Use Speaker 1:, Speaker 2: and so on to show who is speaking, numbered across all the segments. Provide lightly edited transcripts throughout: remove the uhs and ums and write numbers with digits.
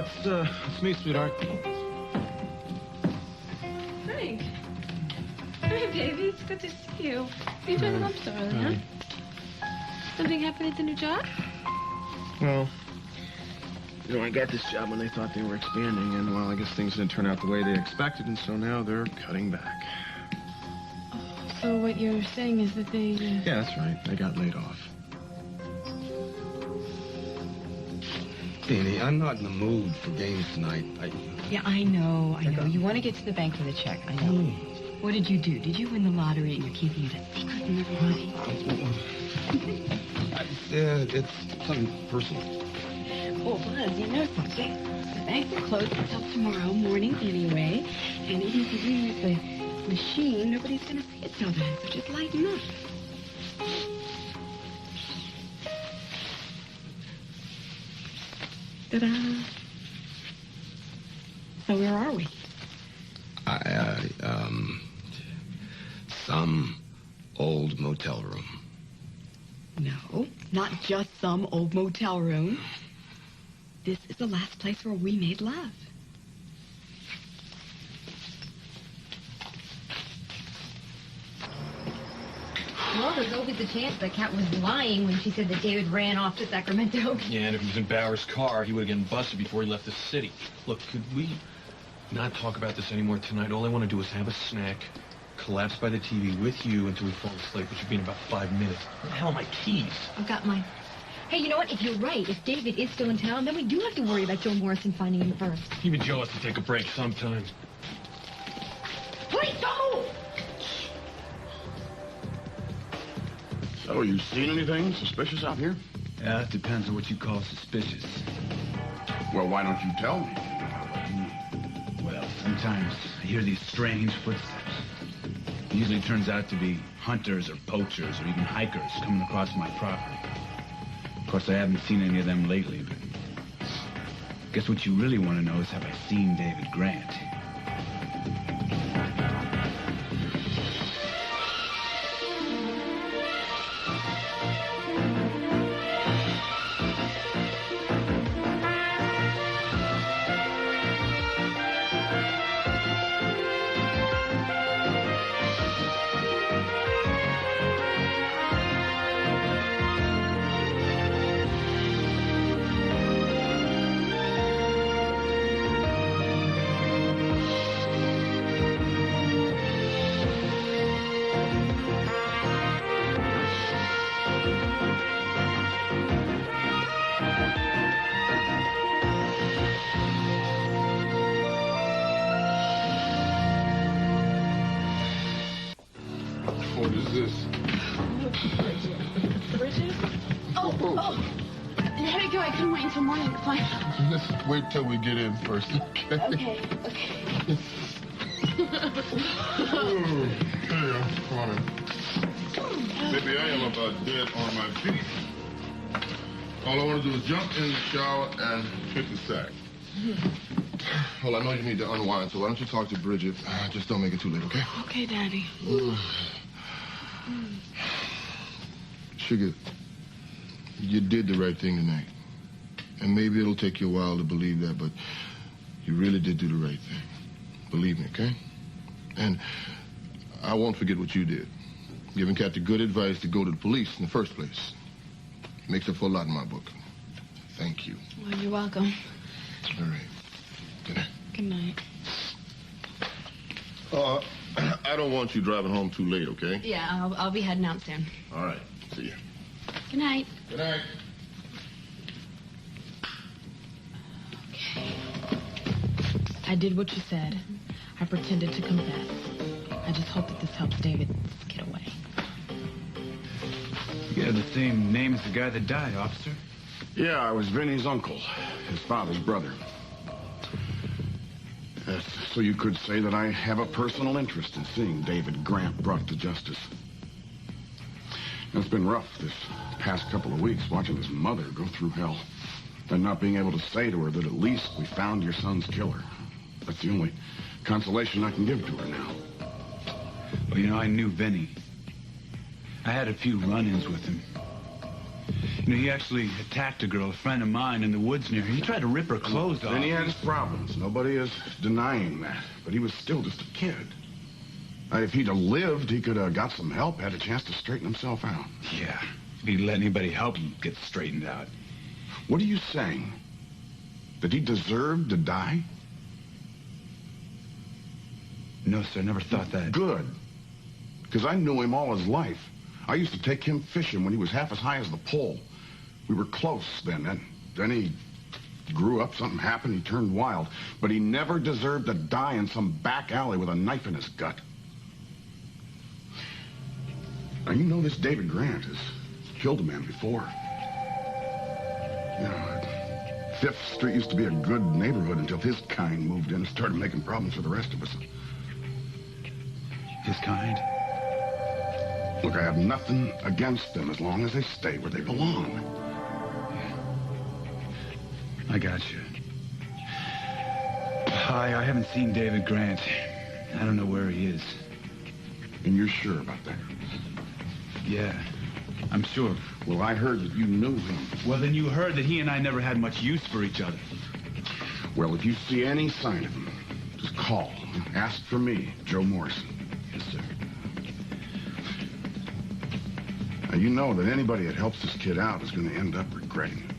Speaker 1: it's me, sweetheart.
Speaker 2: Frank. Hey, baby. It's good to see you. You joined the lump so early, huh? Something happened at the new job?
Speaker 1: Well, you know, I got this job when they thought they were expanding, and, well, I guess things didn't turn out the way they expected, and so now they're cutting back.
Speaker 2: So what you're saying is that they...
Speaker 1: Yeah, that's right. They got laid off.
Speaker 3: Danny, I'm not in the mood for games tonight.
Speaker 4: Yeah, I know. You want to get to the bank for the check. I know. What did you do? Did you win the lottery and you're keeping it a secret from everybody?
Speaker 3: It's something personal.
Speaker 4: Oh, Buzz, you know something. The bank will close until tomorrow morning anyway. And even if you use the machine, nobody's going to see it till then. So just lighten up. Ta-da. So where are we?
Speaker 3: Some old motel room.
Speaker 4: No, not just some old motel room. This is the last place where we made love.
Speaker 5: Well, there's always a chance that Kat was lying when she said that David ran off to Sacramento.
Speaker 6: Yeah, and if he was in Bauer's car, he would have gotten busted before he left the city. Look, could we not talk about this anymore tonight? All I want to do is have a snack, collapse by the TV with you until we fall asleep, which should be in about 5 minutes. Where the hell are my keys?
Speaker 5: I've got mine. Hey, you know what? If you're right, if David is still in town, then we do have to worry about Joe Morrison finding him first.
Speaker 6: Even Joe has to take a break sometime.
Speaker 5: Please don't!
Speaker 7: So, you seen anything suspicious out here?
Speaker 8: Yeah, it depends on what you call suspicious.
Speaker 7: Well, why don't you tell me?
Speaker 8: Well, sometimes I hear these strange footsteps. It usually turns out to be hunters or poachers or even hikers coming across my property. Of course, I haven't seen any of them lately, but I guess what you really want to know is have I seen David Grant?
Speaker 7: What is this?
Speaker 2: Bridget? Oh. Let it go. I couldn't wait until morning. It's fine.
Speaker 7: Let's wait till we get in first, okay?
Speaker 2: Okay.
Speaker 7: Oh, hey, come on in. Maybe I am about dead on my feet. All I want to do is jump in the shower and hit the sack. Well, I know you need to unwind, so why don't you talk to Bridget? Just don't make it too late, okay?
Speaker 2: Okay, Daddy.
Speaker 7: Sugar, you did the right thing tonight. And maybe it'll take you a while to believe that, but you really did do the right thing. Believe me, okay? And I won't forget what you did. Giving Kat the good advice to go to the police in the first place. Makes up for a lot in my book. Thank you.
Speaker 2: Well, you're welcome.
Speaker 7: All right. Good night.
Speaker 2: Good night.
Speaker 7: I don't want you driving home too late, okay?
Speaker 2: Yeah, I'll be heading out soon.
Speaker 7: All right. See you.
Speaker 2: Good night.
Speaker 7: Good night.
Speaker 2: I did what you said. I pretended to confess. I just hope that this helps David get away.
Speaker 8: You have the same name as the guy that died, officer.
Speaker 7: Yeah, I was Vinny's uncle, his father's brother. Yes, so you could say that I have a personal interest in seeing David Grant brought to justice. It's been rough this past couple of weeks watching his mother go through hell and not being able to say to her that at least we found your son's killer. That's the only consolation I can give to her now.
Speaker 8: Well, you know, I knew Vinny. I had a few run-ins with him. You know, he actually attacked a girl, a friend of mine, in the woods near here. He tried to rip her clothes off.
Speaker 9: Then he had his problems. Nobody is denying that. But he was still just a kid. If he'd have lived, he could have got some help, had a chance to straighten himself out.
Speaker 8: Yeah, if he'd let anybody help him get straightened out.
Speaker 9: What are you saying? That he deserved to die?
Speaker 8: No, sir, never thought that.
Speaker 9: Good. Because I knew him all his life. I used to take him fishing when he was half as high as the pole. We were close then. Then he grew up, something happened, he turned wild. But he never deserved to die in some back alley with a knife in his gut. Now, you know this David Grant has killed a man before. You know, Fifth Street used to be a good neighborhood until his kind moved in and started making problems for the rest of us.
Speaker 8: His kind?
Speaker 9: Look, I have nothing against them as long as they stay where they belong.
Speaker 8: I got you. I haven't seen David Grant. I don't know where he is.
Speaker 9: And you're sure about that?
Speaker 8: Yeah, I'm sure.
Speaker 9: Well, I heard that you knew him.
Speaker 8: Well, then you heard that he and I never had much use for each other.
Speaker 9: Well, if you see any sign of him, just call. Ask for me, Joe Morrison.
Speaker 8: Yes, sir.
Speaker 9: Now, you know that anybody that helps this kid out is going to end up regretting it.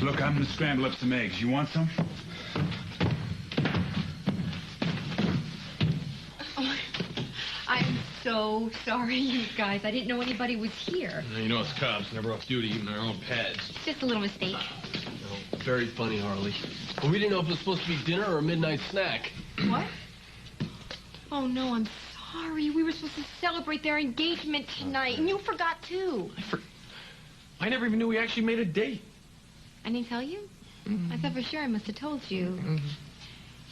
Speaker 8: Look, I'm gonna scramble up some eggs. You want some?
Speaker 5: Oh, I'm so sorry, you guys. I didn't know anybody was here.
Speaker 6: You know us cops, never off duty, even our own pets.
Speaker 5: It's just a little mistake.
Speaker 10: No, very funny, Harley. Well, we didn't know if it was supposed to be dinner or a midnight snack.
Speaker 5: What? Oh, no, I'm sorry. We were supposed to celebrate their engagement tonight, and you forgot, too.
Speaker 6: I never even knew we actually made a date.
Speaker 5: I didn't tell you? I thought for sure I must have told you.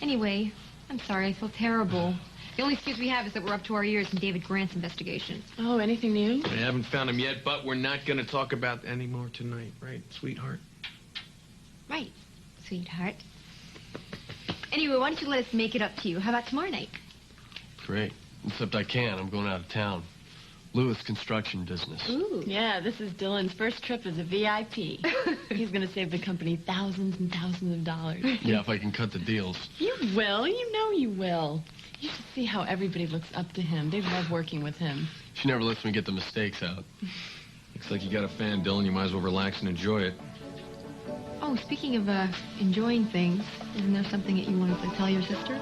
Speaker 5: Anyway, I'm sorry. I feel terrible. The only excuse we have is that we're up to our ears in David Grant's investigation.
Speaker 2: Oh, anything new?
Speaker 6: We haven't found him yet, but we're not going to talk about any more tonight, right, sweetheart?
Speaker 5: Right, sweetheart. Anyway, why don't you let us make it up to you? How about tomorrow night?
Speaker 10: Great. Except I can't. I'm going out of town. Lewis Construction Business.
Speaker 2: Ooh. Yeah, this is Dylan's first trip as a VIP. He's going to save the company thousands and thousands of dollars.
Speaker 10: Yeah, if I can cut the deals.
Speaker 2: You will. You know you will. You should see how everybody looks up to him. They love working with him.
Speaker 10: She never lets me get the mistakes out.
Speaker 6: Looks like you got a fan, Dylan. You might as well relax and enjoy it.
Speaker 5: Oh, speaking of enjoying things, isn't there something that you wanted to tell your sister?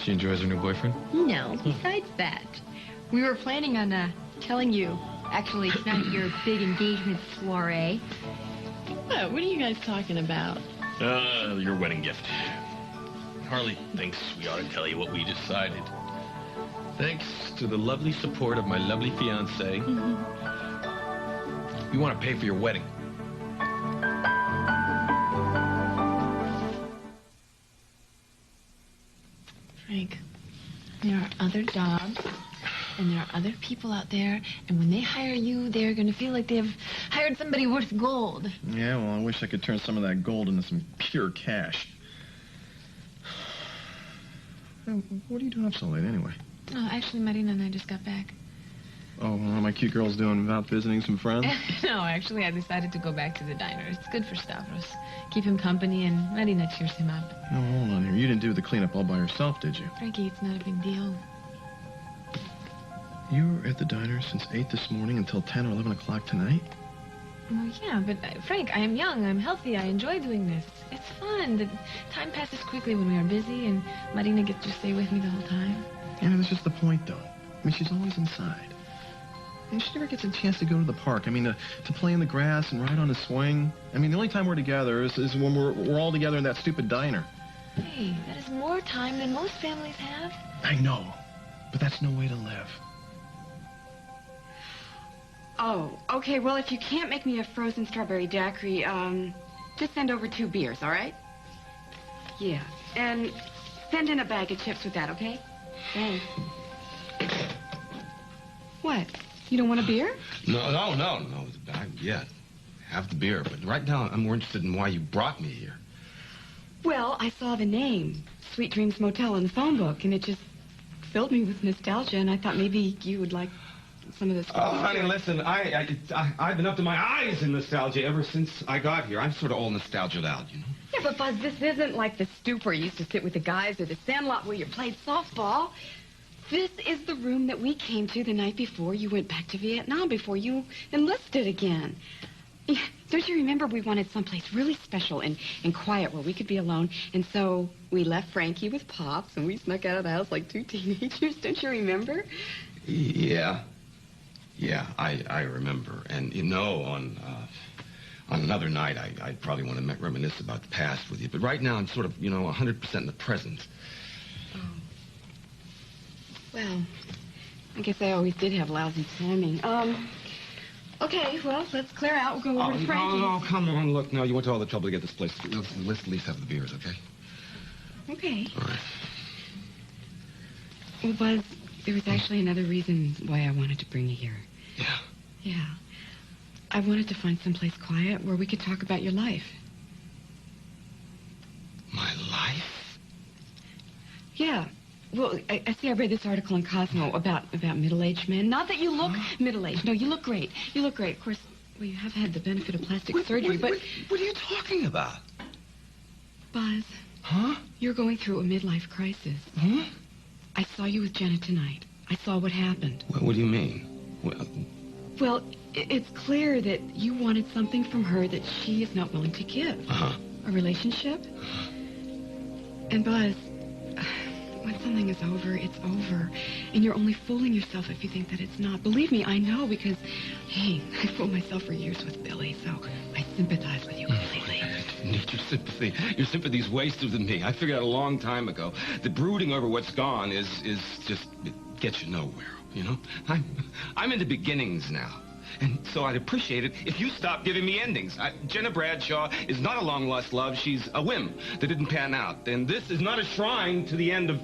Speaker 6: She enjoys her new boyfriend?
Speaker 5: No, besides that. We were planning on telling you, actually, tonight at your big engagement soiree.
Speaker 2: What are you guys talking about?
Speaker 10: Your wedding gift. Harley thinks we ought to tell you what we decided.
Speaker 6: Thanks to the lovely support of my lovely fiancé, we want to pay for your wedding.
Speaker 2: Frank, there are other jobs, and there are other people out there, and when they hire you, they're going to feel like they've hired somebody worth gold.
Speaker 1: Yeah, well, I wish I could turn some of that gold into some pure cash. What are you doing up so late, anyway?
Speaker 2: Oh, actually, Marina and I just got back.
Speaker 1: Oh, what are my cute girls doing without visiting some friends?
Speaker 2: No, actually, I decided to go back to the diner. It's good for Stavros. Keep him company, and Marina cheers him up.
Speaker 1: No, hold on here. You didn't do the cleanup all by yourself, did you?
Speaker 2: Frankie, it's not a big deal.
Speaker 1: You were at the diner since 8 this morning until 10 or 11 o'clock tonight?
Speaker 2: Well, yeah, but Frank, I am young, I'm healthy, I enjoy doing this. It's fun. The time passes quickly when we are busy, and Marina gets to stay with me the whole time.
Speaker 1: Yeah, that's just the point, though. I mean, she's always inside. And she never gets a chance to go to the park. I mean, to play in the grass and ride on a swing. I mean, the only time we're together is when we're all together in that stupid diner.
Speaker 2: Hey, that is more time than most families have.
Speaker 1: I know, but that's no way to live.
Speaker 4: Oh, okay, well, if you can't make me a frozen strawberry daiquiri, just send over 2 beers, all right? Yeah, and send in a bag of chips with that, okay? Thanks. What? You don't want a beer?
Speaker 3: No. Yeah, have the beer. But right now, I'm more interested in why you brought me here.
Speaker 4: Well, I saw the name, Sweet Dreams Motel, in the phone book, and it just filled me with nostalgia, and I thought maybe you would like some of this.
Speaker 3: Oh, honey, listen, I've been up to my eyes in nostalgia ever since I got here. I'm sort of all nostalgia'd out, you know?
Speaker 4: Yeah, but Buzz, this isn't like the stoop where you used to sit with the guys or the sandlot where you played softball. This is the room that we came to the night before you went back to Vietnam, before you enlisted again. Yeah, don't you remember we wanted someplace really special and quiet where we could be alone? And so we left Frankie with Pops, and we snuck out of the house like two teenagers. Don't you remember?
Speaker 3: Yeah. Yeah, I remember. And, you know, on another night, I'd probably want to reminisce about the past with you. But right now, I'm sort of, 100% in the present.
Speaker 4: Oh. Well, I guess I always did have lousy timing. Okay, well, let's clear out. We'll go over to Frankie's.
Speaker 3: Oh, come on. Look, now, you went to all the trouble to get this place. Let's at least have the beers, okay?
Speaker 4: Okay.
Speaker 3: All right.
Speaker 4: Well, Buzz, there was actually another reason why I wanted to bring you here.
Speaker 3: Yeah?
Speaker 4: Yeah. I wanted to find someplace quiet where we could talk about your life.
Speaker 3: My life?
Speaker 4: Yeah. Well, I see I read this article in Cosmo about middle-aged men. Not that you look middle-aged. No, you look great. You look great. Of course, well, you have had the benefit of plastic surgery, but...
Speaker 3: What are you talking about?
Speaker 4: Buzz.
Speaker 3: Huh?
Speaker 4: You're going through a midlife crisis.
Speaker 3: Huh?
Speaker 4: I saw you with Jenna tonight. I saw what happened.
Speaker 3: What do you mean?
Speaker 4: Well, it's clear that you wanted something from her that she is not willing to give.
Speaker 3: Uh-huh.
Speaker 4: A relationship? And Buzz, when something is over, it's over. And you're only fooling yourself if you think that it's not. Believe me, I know because, hey, I fooled myself for years with Billy, so I sympathize with you completely.
Speaker 3: I need your sympathy. Your sympathy's wasted with me. I figured out a long time ago that brooding over what's gone is just, it gets you nowhere, you know? I'm into beginnings now. And so I'd appreciate it if you stopped giving me endings. Jenna Bradshaw is not a long-lost love. She's a whim that didn't pan out. And this is not a shrine to the end of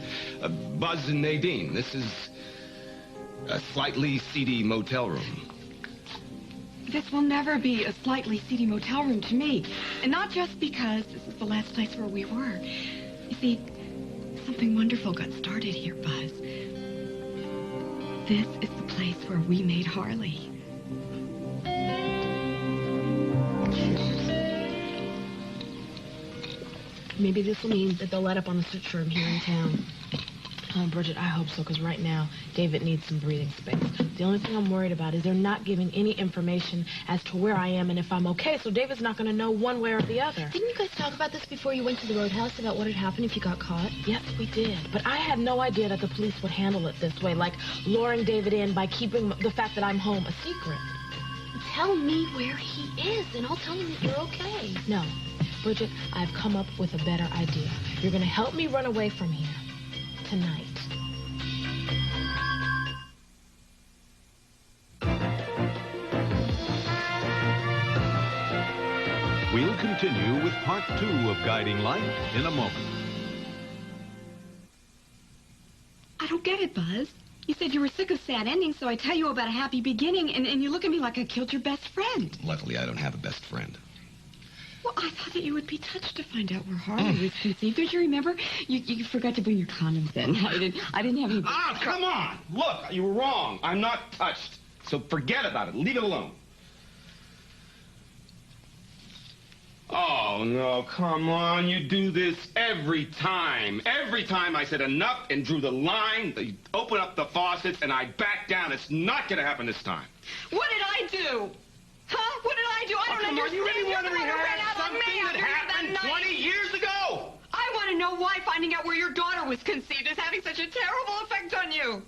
Speaker 3: Buzz and Nadine. This is a slightly seedy motel room.
Speaker 4: This will never be a slightly seedy motel room to me. And not just because this is the last place where we were. You see, something wonderful got started here, Buzz. This is the place where we made Harley.
Speaker 2: Maybe this will mean that they'll let up on the search firm here in town. Oh, Bridget, I hope so, because right now, David needs some breathing space. The only thing I'm worried about is they're not giving any information as to where I am and if I'm okay, so David's not going to know one way or the other.
Speaker 5: Didn't you guys talk about this before you went to the roadhouse, about what had happened if you got caught?
Speaker 2: Yes, we did. But I had no idea that the police would handle it this way, like luring David in by keeping the fact that I'm home a secret.
Speaker 5: Tell me where he is, and I'll tell him that you're okay.
Speaker 2: No. Bridget, I've come up with a better idea. You're going to help me run away from here tonight.
Speaker 11: We'll continue with part 2 of Guiding Light in a moment.
Speaker 4: I don't get it, Buzz. You said you were sick of sad endings, so I tell you about a happy beginning, and you look at me like I killed your best friend.
Speaker 3: Luckily, I don't have a best friend.
Speaker 4: Well, I thought that you would be touched to find out where Harley was conceived. Don't you remember? You forgot to bring your condoms then. I didn't have any...
Speaker 3: Ah, come on! Look, you were wrong. I'm not touched. So forget about it. Leave it alone. Oh, no, come on. You do this every time. Every time I said enough and drew the line, they open up the faucets and I back down. It's not going to happen this time.
Speaker 4: What did I do? Huh? What did I do? I don't understand.
Speaker 3: You really want to rehash something that happened 20 years ago?
Speaker 4: I want to know why finding out where your daughter was conceived is having such a terrible effect on you.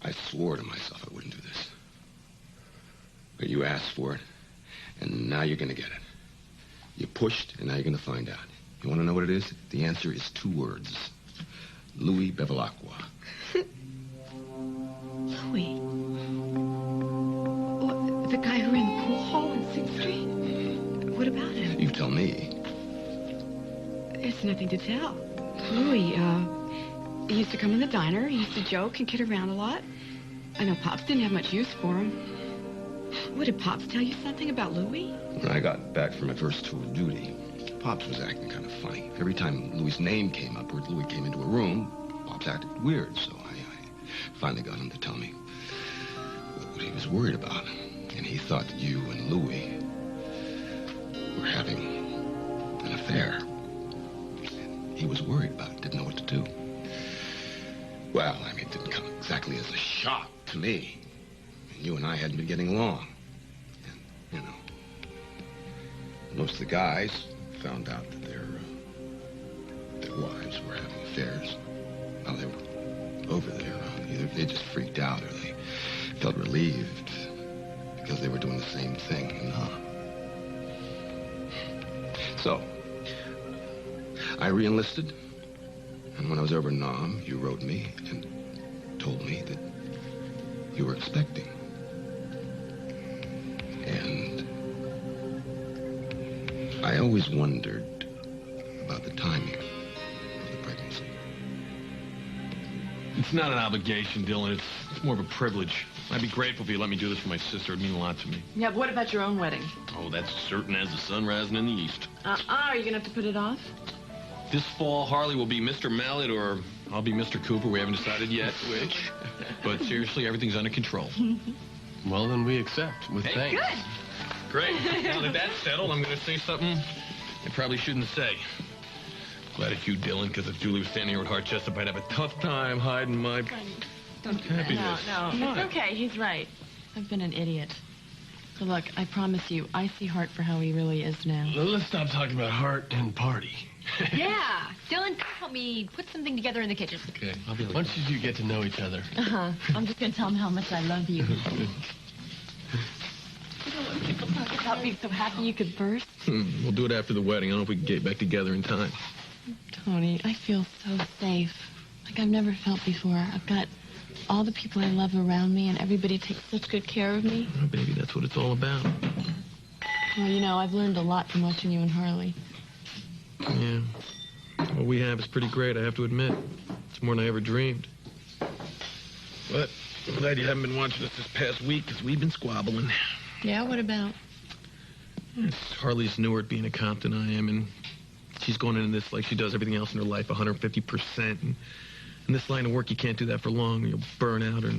Speaker 3: I swore to myself I wouldn't do this. But you asked for it, and now you're going to get it. You pushed, and now you're going to find out. You want to know what it is? The answer is 2 words. Louis Bevilacqua.
Speaker 4: Louis? Oh, the guy who ran the pool hall on 6th Street? What about him?
Speaker 3: You tell me.
Speaker 4: There's nothing to tell. Louis, he used to come in the diner. He used to joke and kid around a lot. I know Pops didn't have much use for him. What, did Pops tell you something about Louis?
Speaker 3: When I got back from my first tour of duty, Pops was acting kind of funny. Every time Louis's name came up or Louis came into a room, Pops acted weird, so I finally got him to tell me what he was worried about. And he thought that you and Louis were having an affair. And he was worried about it, didn't know what to do. Well, I mean, it didn't come exactly as a shock to me. And you and I hadn't been getting along. And, you know, most of the guys found out that their wives were having affairs while they were over there. Either they just freaked out or they felt relieved because they were doing the same thing in Nam. So, I re-enlisted, and when I was over in Nam, you wrote me and told me that you were expecting. And I always wondered about the timing of the pregnancy.
Speaker 6: It's not an obligation, Dylan. It's more of a privilege. I'd be grateful if you let me do this for my sister. It'd mean a lot to me.
Speaker 2: Yeah, but what about your own wedding?
Speaker 6: Oh, that's certain as the sun rising in the east.
Speaker 2: Are you gonna have to put it off?
Speaker 6: This fall, Harley will be Mr. Mallet or I'll be Mr. Cooper. We haven't decided yet which. But seriously, everything's under control.
Speaker 12: Well, then we accept with thanks.
Speaker 4: Good.
Speaker 6: Great. Now that that's settled, I'm going to say something I probably shouldn't say. Glad it's you, Dylan, because if Julie was standing here with hard chest up, I'd have a tough time hiding my happiness.
Speaker 2: No, it's okay. He's right. I've been an idiot. So look, I promise you, I see Hart for how he really is now.
Speaker 12: Let's stop talking about Hart and party.
Speaker 5: Yeah. Dylan, help me put something together in the kitchen.
Speaker 6: Okay, I'll be
Speaker 12: Once you get to know each other.
Speaker 2: I'm just gonna tell him how much I love you. When people talk about being so happy you could burst.
Speaker 6: We'll do it after the wedding. I don't know if we can get back together in time.
Speaker 2: Tony, I feel so safe. Like I've never felt before. I've got all the people I love around me, and everybody takes such good care of me.
Speaker 6: Oh, baby, that's what it's all about.
Speaker 2: Well, you know, I've learned a lot from watching you and Harley.
Speaker 6: Yeah. What we have is pretty great, I have to admit. It's more than I ever dreamed. But I'm glad you haven't been watching us this past week, because we've been squabbling.
Speaker 2: Yeah, what about?
Speaker 6: It's Harley's newer at being a cop than I am, and she's going into this like she does everything else in her life, 150%. And in this line of work, you can't do that for long, or you'll burn out, or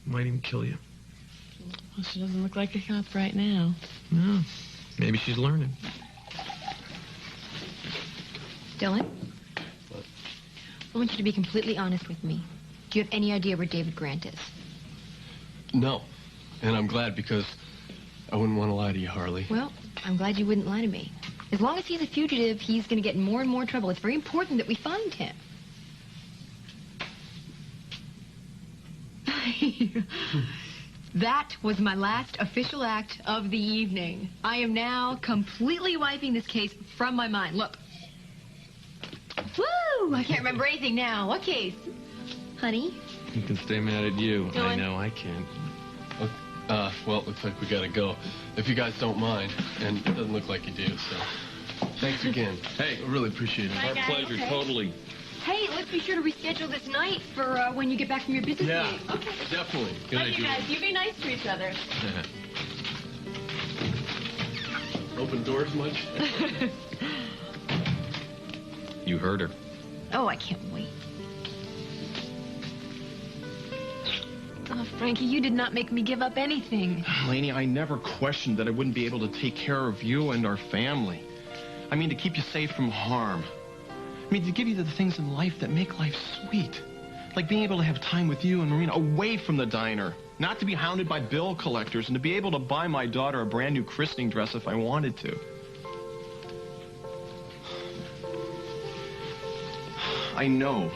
Speaker 6: might even kill you.
Speaker 2: Well, she doesn't look like a cop right now.
Speaker 6: No. Maybe she's learning.
Speaker 5: Dylan? I want you to be completely honest with me. Do you have any idea where David Grant is?
Speaker 12: No. And I'm glad because I wouldn't want to lie to you, Harley.
Speaker 5: Well, I'm glad you wouldn't lie to me. As long as he's a fugitive, he's going to get in more and more trouble. It's very important that we find him. That was my last official act of the evening. I am now completely wiping this case from my mind. Look. Woo! I can't remember anything now. What case? Honey?
Speaker 6: You can stay mad at you.
Speaker 5: Dylan?
Speaker 6: I know, I can't.
Speaker 12: Well, it looks like we gotta go. If you guys don't mind, and it doesn't look like you do, so thanks again. Hey, I really appreciate it.
Speaker 6: Our pleasure, totally.
Speaker 5: Hey, let's be sure to reschedule this night for when you get back from your business
Speaker 12: Yeah,
Speaker 5: meeting. Okay.
Speaker 12: definitely.
Speaker 2: Love
Speaker 12: Good night,
Speaker 2: you
Speaker 12: Julie.
Speaker 2: guys. You be nice to each other.
Speaker 12: Open doors much?
Speaker 6: You heard her.
Speaker 5: Oh, I can't wait. Oh, Frankie, you did not make me give up anything.
Speaker 1: Laney, I never questioned that I wouldn't be able to take care of you and our family. I mean, to keep you safe from harm. I mean, to give you the things in life that make life sweet. Like being able to have time with you and Marina away from the diner. Not to be hounded by bill collectors and to be able to buy my daughter a brand new christening dress if I wanted to. I know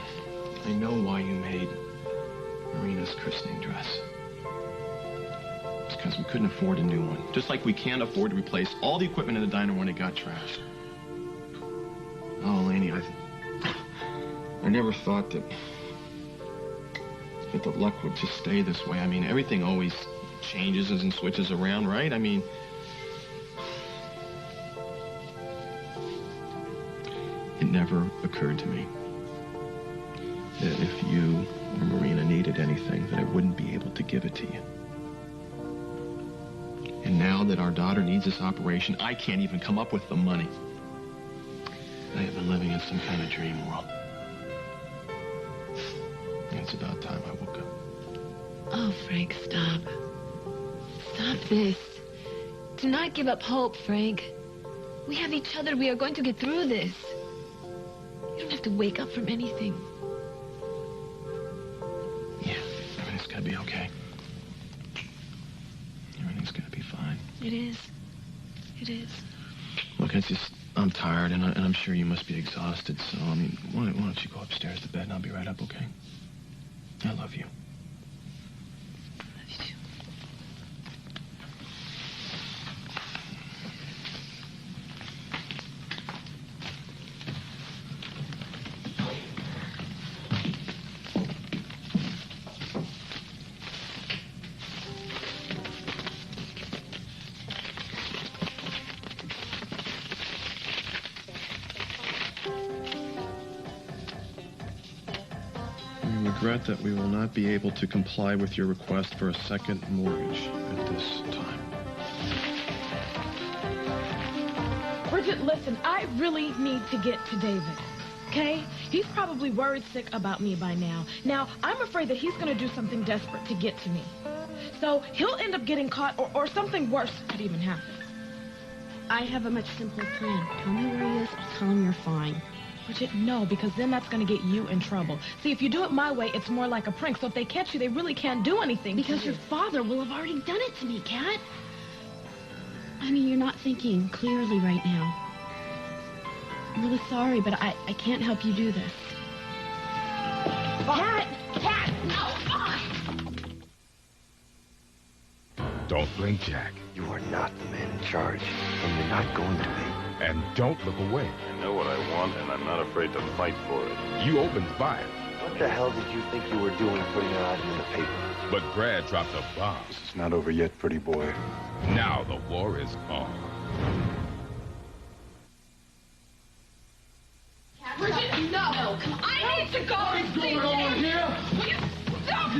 Speaker 1: why you made Marina's christening dress. It's because we couldn't afford a new one. Just like we can't afford to replace all the equipment in the diner when it got trashed. Oh, Laney, I never thought that the luck would just stay this way. I mean, everything always changes and switches around, right? I mean, it never occurred to me that if you or Marina needed anything, that I wouldn't be able to give it to you. And now that our daughter needs this operation, I can't even come up with the money. I have been living in some kind of dream world. And it's about time I woke up.
Speaker 2: Oh, Frank, stop. Stop this. Do not give up hope, Frank. We have each other. We are going to get through this. You don't have to wake up from anything.
Speaker 1: Yeah, everything's gonna be okay. Everything's gonna be fine.
Speaker 2: It is. It is.
Speaker 1: Look, it's just, I'm tired, and I'm sure you must be exhausted, so, I mean, why don't you go upstairs to bed, and I'll be right up, okay? I love you. Regret that we will not be able to comply with your request for a second mortgage at this time.
Speaker 2: Bridget, listen, I really need to get to David, okay? He's probably worried sick about me by now. Now, I'm afraid that he's going to do something desperate to get to me. So he'll end up getting caught, or something worse could even happen. I have a much simpler plan. Tell me where he is, I'll tell him you're fine. Bridget, no, because then that's going to get you in trouble. See, if you do it my way, it's more like a prank. So if they catch you, they really can't do anything.
Speaker 13: Because your father will have already done it to me, Kat. I mean, you're not thinking clearly right now. I'm really sorry, but I can't help you do this. Kat! Kat! No!
Speaker 14: Don't blink, Jack.
Speaker 15: You are not the man in charge, and you're not going to be.
Speaker 14: And don't look away.
Speaker 16: I know what I want, and I'm not afraid to fight for it.
Speaker 14: You opened fire.
Speaker 15: What the hell did you think you were doing putting that item in the paper?
Speaker 14: But Brad dropped a bomb.
Speaker 16: This is not over yet, pretty boy.
Speaker 14: Now the war is on.
Speaker 13: Bridget, no! No, come on. I need to go and see
Speaker 7: What's going on here?
Speaker 13: Will you stop?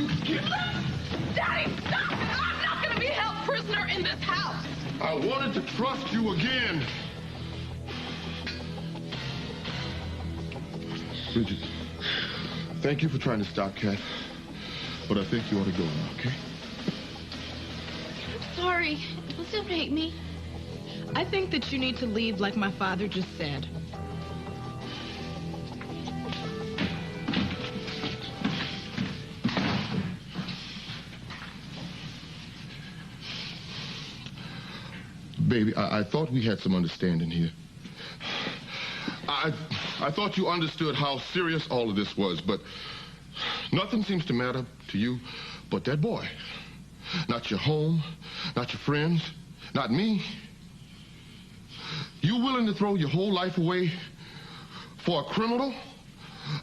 Speaker 13: Daddy, stop! I'm not going to be held prisoner in this house.
Speaker 7: I wanted to trust you again. Bridget, thank you for trying to stop Kat, but I think you ought to go now, okay?
Speaker 13: I'm sorry. Please don't hate me.
Speaker 2: I think that you need to leave like my father just said.
Speaker 7: Baby, I thought we had some understanding here. I thought you understood how serious all of this was, but nothing seems to matter to you but that boy. Not your home, not your friends, not me. You willing to throw your whole life away for a criminal?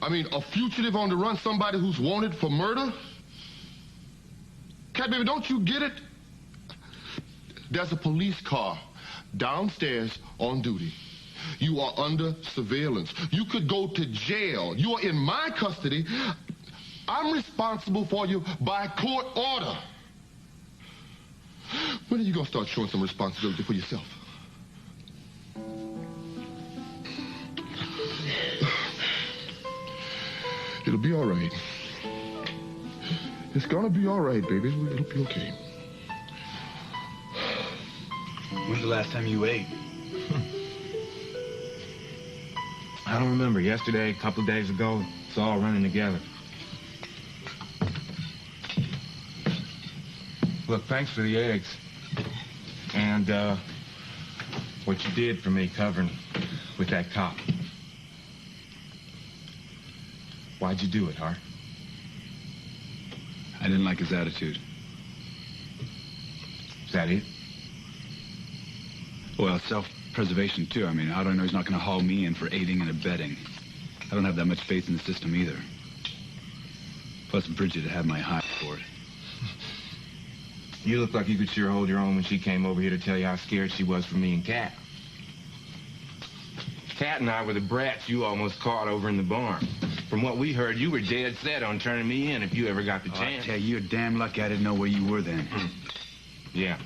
Speaker 7: I mean, a fugitive on the run, somebody who's wanted for murder? Cat, baby, don't you get it? There's a police car downstairs on duty. You are under surveillance. You could go to jail. You are in my custody. I'm responsible for you by court order. When are you going to start showing some responsibility for yourself? It'll be all right. It's going to be all right, baby. It'll be okay.
Speaker 8: When's the last time you ate?
Speaker 17: I don't remember. Yesterday, a couple of days ago, it's all running together. Look, thanks for the eggs. And, what you did for me covering with that cop. Why'd you do it, Hart?
Speaker 8: I didn't like his attitude.
Speaker 17: Is that it?
Speaker 8: Well, self-preservation, too. I mean, how do I know he's not going to haul me in for aiding and abetting? I don't have that much faith in the system either. Plus, Bridget had my high for it.
Speaker 17: You look like you could sure hold your own when she came over here to tell you how scared she was for me and Kat. Kat and I were the brats you almost caught over in the barn. From what we heard, you were dead set on turning me in if you ever got the chance.
Speaker 8: I tell you, you're damn lucky I didn't know where you were then.
Speaker 17: Yeah.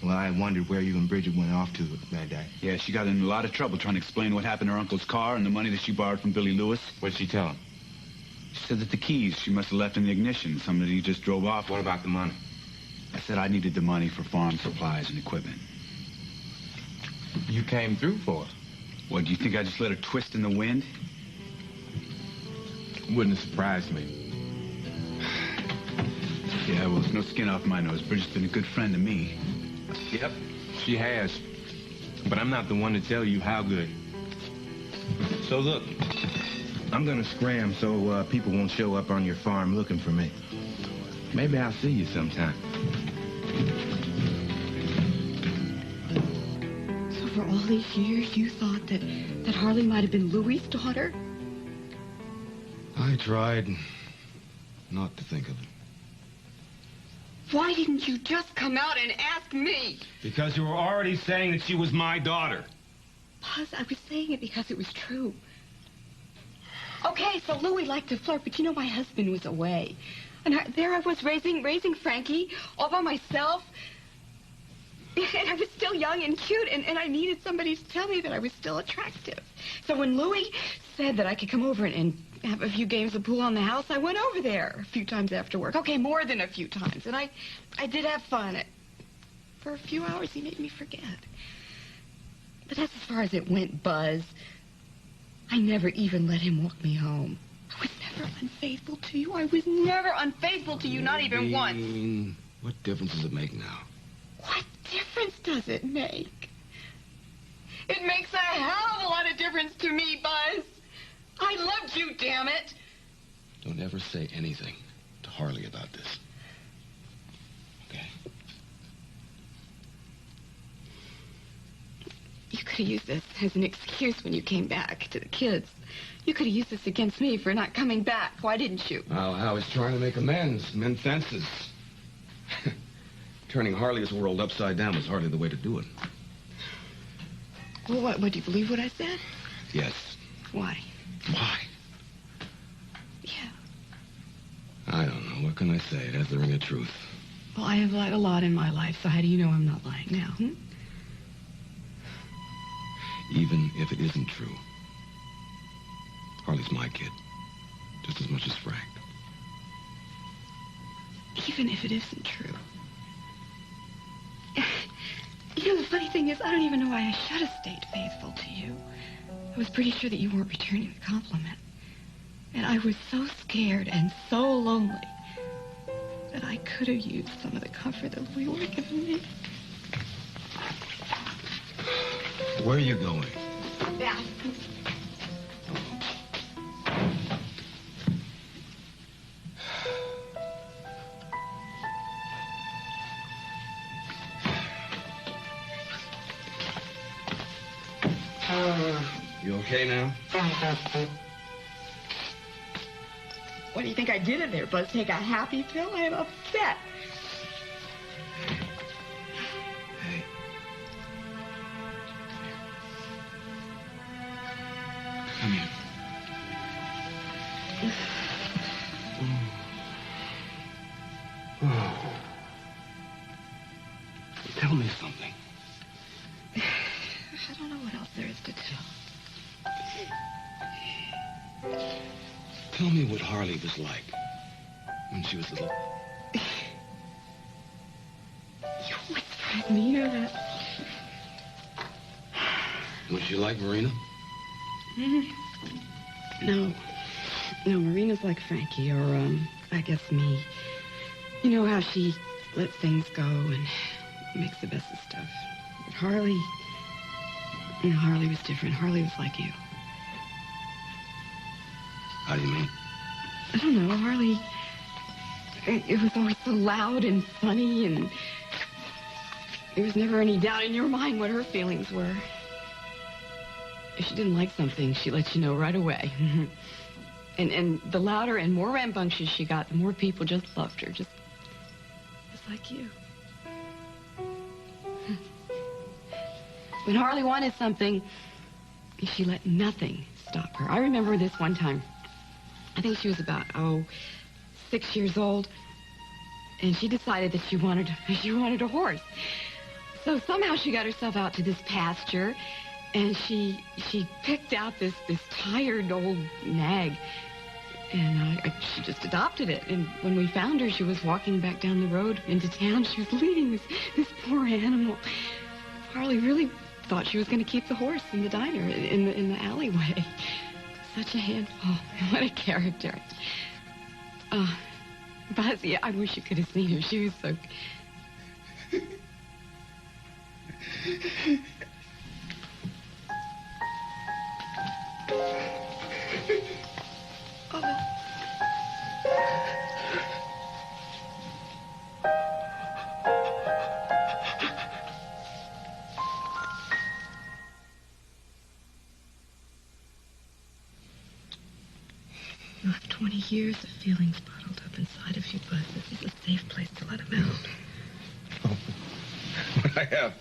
Speaker 17: Well, I wondered where you and Bridget went off to that day.
Speaker 8: Yeah, she got in a lot of trouble trying to explain what happened to her uncle's car and the money that she borrowed from Billy Lewis.
Speaker 17: What'd she tell him?
Speaker 8: She said that the keys she must have left in the ignition, something that he just drove off.
Speaker 17: What about the money?
Speaker 8: I said I needed the money for farm supplies and equipment.
Speaker 17: You came through for her.
Speaker 8: What, do you think I just let her twist in the wind?
Speaker 17: Wouldn't have surprised me.
Speaker 8: Yeah, well, there's no skin off my nose. Bridget's been a good friend to me.
Speaker 17: Yep, she has. But I'm not the one to tell you how good. So look, I'm gonna scram so people won't show up on your farm looking for me. Maybe I'll see you sometime.
Speaker 4: So for all these years, you thought that Harley might have been Louie's daughter?
Speaker 3: I tried not to think of it.
Speaker 4: Why didn't you just come out and ask me?
Speaker 3: Because you were already saying that she was my daughter.
Speaker 4: Buzz, I was saying it because it was true. Okay, so Louie liked to flirt, but you know my husband was away. And there I was raising Frankie all by myself. And I was still young and cute, and I needed somebody to tell me that I was still attractive. So when Louie said that I could come over and have a few games of pool on the house, I went over there a few times after work. Okay, more than a few times. And I did have fun. For a few hours, he made me forget. But that's as far as it went, Buzz. I never even let him walk me home. I was never unfaithful to you. I was never unfaithful to you, not even once.
Speaker 3: What difference does it make now?
Speaker 4: What difference does it make? It makes a hell of a lot of difference to me, Buzz. I loved you, damn it.
Speaker 3: Don't ever say anything to Harley about this. Okay?
Speaker 4: You could have used this as an excuse when you came back to the kids. You could have used this against me for not coming back. Why didn't you?
Speaker 3: Well, I was trying to make amends, mend fences. Turning Harley's world upside down was hardly the way to do it.
Speaker 4: Well, what do you believe what I said?
Speaker 3: Yes.
Speaker 4: Why?
Speaker 3: Why?
Speaker 4: Yeah.
Speaker 3: I don't know. What can I say? It has the ring of truth.
Speaker 4: Well, I have lied a lot in my life, so how do you know I'm not lying now,
Speaker 3: Even if it isn't true, Harley's my kid, just as much as Frank.
Speaker 4: Even if it isn't true. You know, the funny thing is, I don't even know why I should have stayed faithful to you. I was pretty sure that you weren't returning the compliment. And I was so scared and so lonely that I could have used some of the comfort that we were giving me.
Speaker 3: Where are you going?
Speaker 4: Yeah.
Speaker 3: You okay now?
Speaker 4: What do you think I did in there, Buzz? Take a happy pill? I am upset.
Speaker 3: Hey. Come here. Tell me something.
Speaker 4: I don't know what else there is to tell.
Speaker 3: Tell me what Harley was like when she was little.
Speaker 4: You always frighten me, you know that.
Speaker 3: Was she like Marina?
Speaker 4: No, Marina's like Frankie, or, I guess me. You know how she lets things go and makes the best of stuff. But Harley was different. Harley was like you.
Speaker 3: How do you mean?
Speaker 4: I don't know, Harley. It was always so loud and funny, and there was never any doubt in your mind what her feelings were. If she didn't like something, she let you know right away. and the louder and more rambunctious she got, the more people just loved her, just like you. When Harley wanted something, she let nothing stop her. I remember this one time. I think she was about, 6 years old. And she decided that she wanted a horse. So somehow she got herself out to this pasture, and she picked out this tired old nag, and she just adopted it. And when we found her, she was walking back down the road into town. She was leading this poor animal. Harley really thought she was going to keep the horse in the diner, in the alleyway. Such a handful. What a character. Buzzy, I wish you could have seen her. She was so...
Speaker 2: You have 20 years of feelings bottled up inside of you, Buzz. This is a safe place to let them out.
Speaker 3: What I have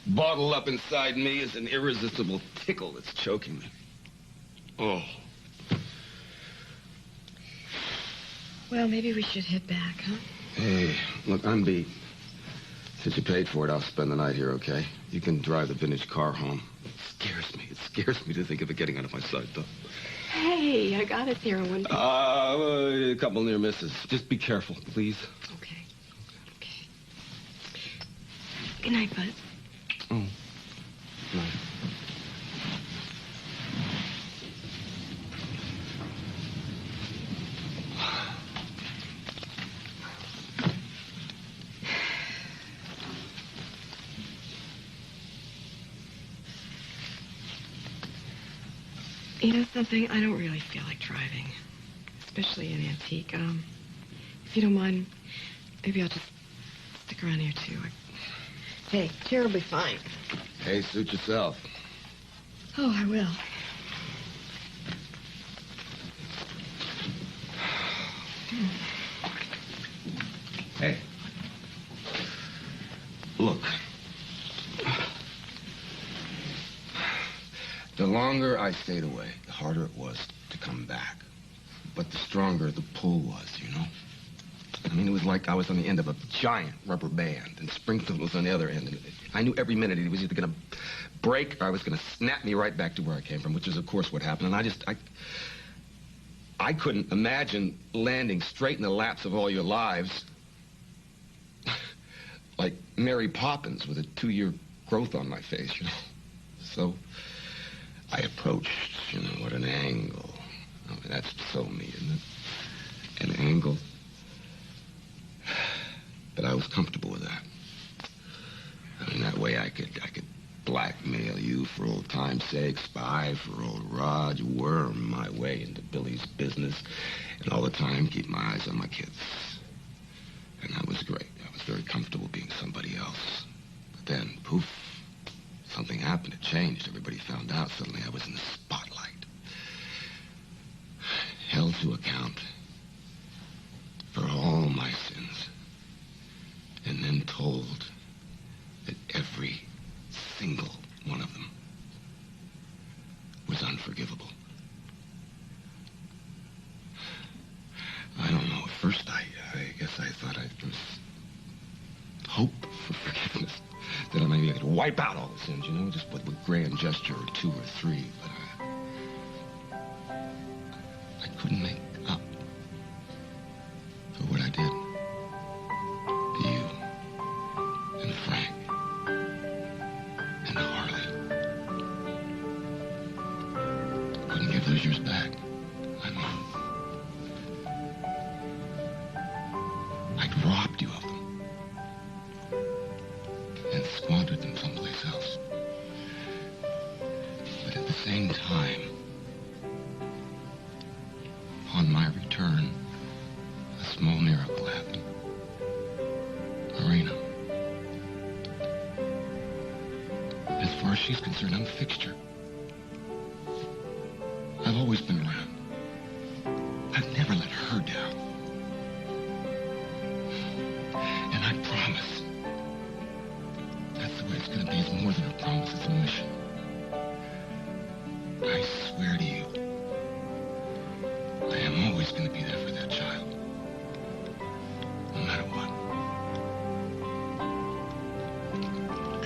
Speaker 3: bottled up inside me is an irresistible tickle that's choking me. Oh.
Speaker 2: Well, maybe we should head back, huh?
Speaker 3: Hey, look, I'm beat. Since you paid for it, I'll spend the night here, okay? You can drive the vintage car home. It scares me. It scares me to think of it getting out of my sight, though.
Speaker 4: Hey, I got us here on one.
Speaker 3: A couple near misses. Just be careful, please.
Speaker 4: Okay. Good night, Buzz.
Speaker 3: Oh. Night.
Speaker 2: You know something? I don't really feel like driving, especially an antique. If you don't mind, maybe I'll just stick around here, too. Hey, chair will be fine.
Speaker 3: Hey, suit yourself.
Speaker 2: Oh, I will.
Speaker 3: Hey. Look. The longer I stayed away, the harder it was to come back. But the stronger the pull was, you know? I mean, it was like I was on the end of a giant rubber band, and Springfield was on the other end. And I knew every minute he was either going to break or I was going to snap me right back to where I came from, which is, of course, what happened. And I couldn't imagine landing straight in the laps of all your lives like Mary Poppins with a 2-year growth on my face, you know? So I approached, you know, at an angle. I mean, that's so me, isn't it? An angle. But I was comfortable with that. I mean, that way I could blackmail you for old time's sake, spy for old Rod, worm my way into Billy's business, and all the time keep my eyes on my kids. And that was great. I was very comfortable being somebody else. But then, poof, something happened. It changed. Everybody found out. Suddenly I was in the spotlight. Held to account for all my sins. And then told that every single one of them was unforgivable. I don't know. At first, I guess I thought there was hope for forgiveness. That maybe I could wipe out all the sins, you know, just with a grand gesture or 2 or 3. But I couldn't make up for what I did. To you and Frank and Harley. Couldn't give those years back. I know. I'd robbed you of them and squandered them someplace else. But at the same time, upon my return, a small miracle happened. Marina. As far as she's concerned, I'm a fixture. I've always been around. I've never let her down. And I promise, that's the way it's going to be. It's more than a promise, it's a mission.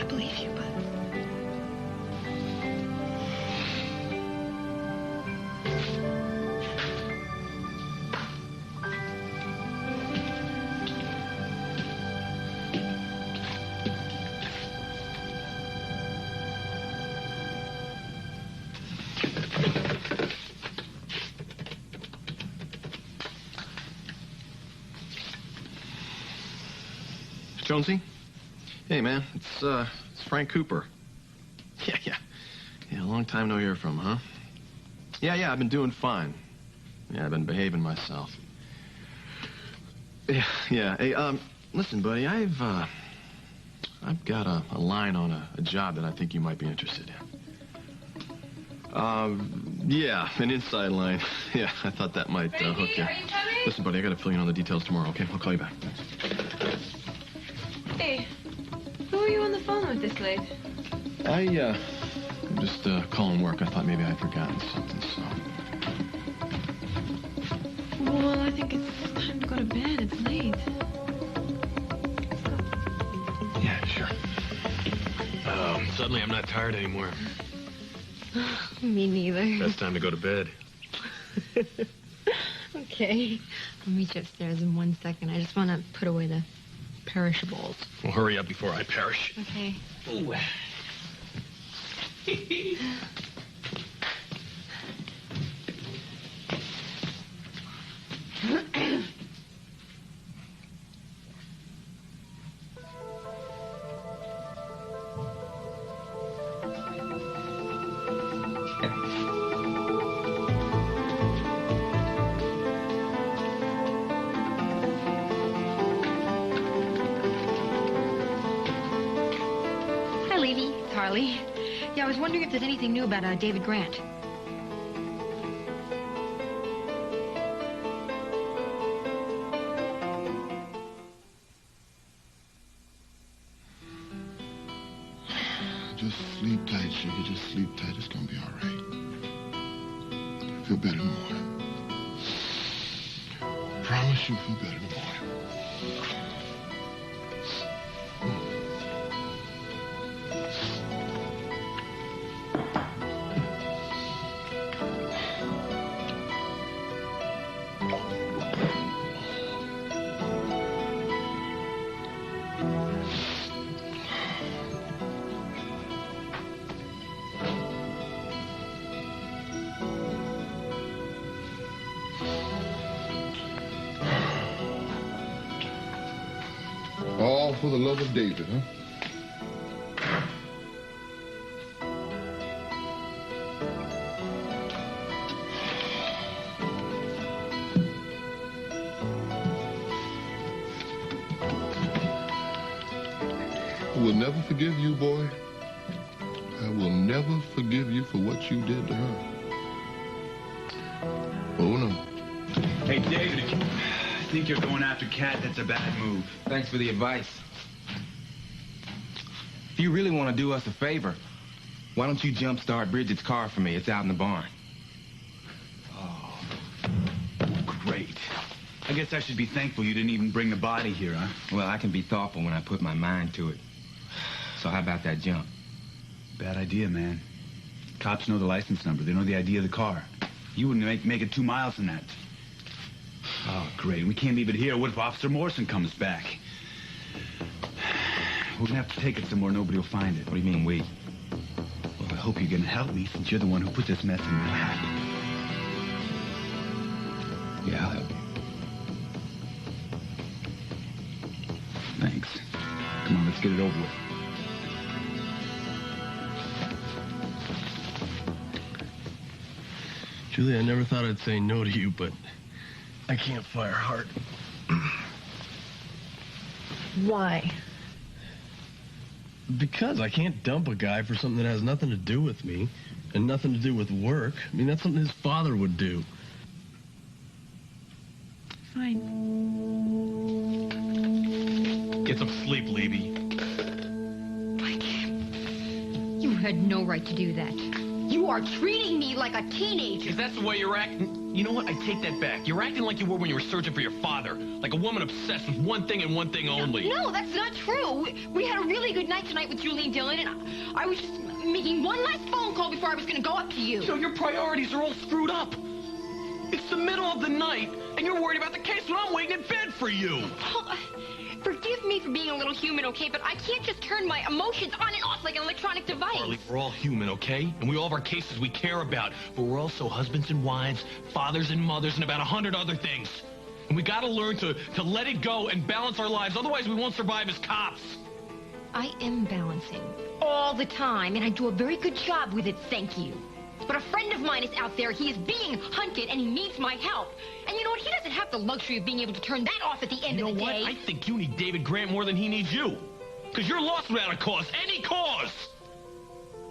Speaker 5: I believe you, but...
Speaker 1: Jonesy? Hey, man, it's Frank Cooper. Yeah, a long time no hear from, huh? Yeah, I've been doing fine. Yeah, I've been behaving myself. Yeah. Hey, listen, buddy, I've got a line on a job that I think you might be interested in. Yeah, an inside line. Yeah, I thought that might hook you.
Speaker 2: Are you coming?
Speaker 1: Listen, buddy, I gotta fill you in on the details tomorrow, okay? I'll call you back.
Speaker 2: Hey, who are you on the phone with this late?
Speaker 1: I'm just calling work. I thought maybe I'd forgotten something, so...
Speaker 2: Well, I think it's time to go to bed. It's late.
Speaker 1: Yeah, sure.
Speaker 12: Suddenly I'm not tired anymore.
Speaker 5: Me neither.
Speaker 12: Best time to go to bed.
Speaker 5: Okay. I'll meet you upstairs in 1 second. I just want to put away the perishables.
Speaker 12: Well, hurry up before I perish.
Speaker 5: Okay.
Speaker 12: Ooh.
Speaker 5: Hi, Levy. It's Harley. Yeah, I was wondering if there's anything new about David Grant.
Speaker 7: Just sleep tight, sugar. Just sleep tight. It's gonna be all right. Feel better in the morning. Promise you feel better in the morning. All for the love of David, huh? I will never forgive you, boy. I will never forgive you for what you did to her. Oh, no.
Speaker 8: Hey, David, if you think you're going after Kat, that's a bad move.
Speaker 17: Thanks for the advice. If you really want to do us a favor, why don't you jumpstart Bridget's car for me? It's out in the barn.
Speaker 8: Oh, great. I guess I should be thankful you didn't even bring the body here, huh?
Speaker 17: Well, I can be thoughtful when I put my mind to it. So how about that jump?
Speaker 8: Bad idea, man. Cops know the license number. They know the ID of the car. You wouldn't make it 2 miles in that. Oh, great. We can't leave it here. What if Officer Morrison comes back? We're going to have to take it somewhere nobody will find it.
Speaker 17: What do you mean, we?
Speaker 8: Well, I hope you're going to help me since you're the one who put this mess in my lap.
Speaker 17: Yeah, I'll help you.
Speaker 8: Thanks. Come on, let's get it over with.
Speaker 12: Julie, I never thought I'd say no to you, but I can't fire hard.
Speaker 2: Why?
Speaker 12: Because I can't dump a guy for something that has nothing to do with me and nothing to do with work. I mean, that's something his father would do.
Speaker 13: Fine.
Speaker 12: Get some sleep, Levy.
Speaker 5: Mike, you had no right to do that. You are treating me like a teenager.
Speaker 6: Is that the way you're acting? You know what? I take that back. You're acting like you were when you were searching for your father. Like a woman obsessed with one thing and one thing only.
Speaker 5: No, that's not true. We had a really good night tonight with Julie and Dylan, and I was just making one last phone call before I was going to go up to you.
Speaker 6: So your priorities are all screwed up. It's the middle of the night, and you're worried about the case when I'm waiting in bed for you.
Speaker 5: Well, forgive me for being a little human, okay? But I can't just turn my emotions on and off like an electronic device.
Speaker 6: Harley, we're all human, okay? And we all have our cases we care about. But we're also husbands and wives, fathers and mothers, and about 100 other things. And we gotta learn to let it go and balance our lives. Otherwise, we won't survive as cops.
Speaker 5: I am balancing all the time, and I do a very good job with it, thank you. But a friend of mine is out there. He is being hunted, and he needs my help. And you know what? He doesn't have the luxury of being able to turn that off at the end of the day.
Speaker 6: You know what? I think you need David Grant more than he needs you. Because you're lost without a cause. Any cause!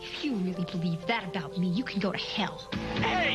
Speaker 5: If you really believe that about me, you can go to hell.
Speaker 6: Hey!